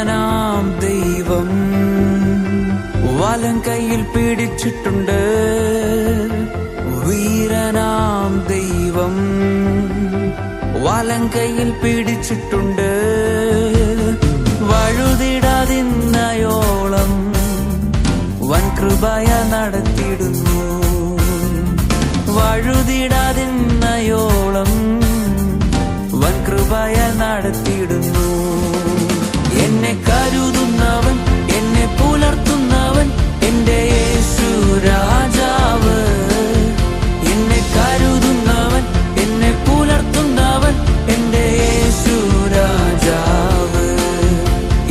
വീരനാം ദൈവം വലം കയ്യിൽ പിടിച്ചിട്ടുണ്ട്. വീരനാം ദൈവം വലം കയ്യിൽ പിടിച്ചിട്ടുണ്ട്. വഴുതിടാതിന്നയോളം വൻ കൃപയ നടത്തിയിടുന്നു. വഴുതിടാതിന്നയോളം വൻ കൃപയ നടത്തിയിടുന്നു. എന്നെ കരുതുന്നവൻ, എന്നെ പുലർത്തുന്നവൻ എന്റെ യേശു രാജാവ്. എന്നെ കരുതുന്നവൻ, എന്നെ പുലർത്തുന്നവൻ എന്റെ യേശു രാജാവ്.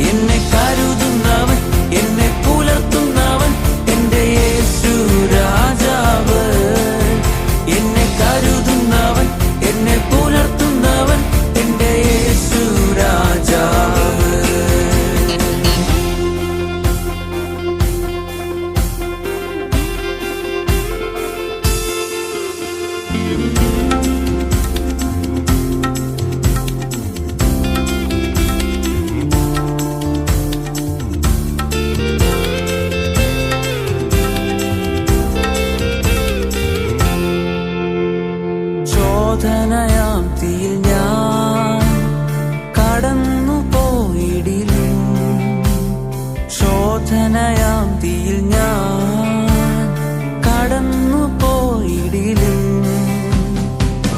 എന്നെ കരുതുന്നവൻ, എന്നെ പുലർത്തുന്നവൻ എന്റെ യേശു രാജാവ്. എന്നെ കരുതുന്നവൻ, എന്നെ പുലർത്തുന്നവൻ എന്റെ യേശു രാജാവ്. ശോധനയാം തീയിൽ ഞാൻ കടന്നു പോയിടിലും. ശോധനയാം തീയിൽ ഞാൻ കടന്നു പോയിടിലും.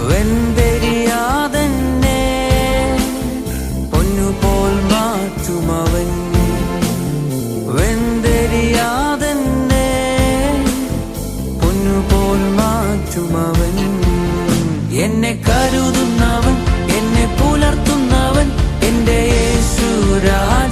വെന്തെരിയാതെന്നെ പൊന്നുപോൽ മാറ്റുമവൻ. വെന്തെരിയാതെന്നെ പൊന്നുപോൽ മാറ്റുമവൻ. എന്നെ കരുതുന്നവൻ, എന്നെ പുലർത്തുന്നവൻ എന്റെ യേശു രാജാവ്.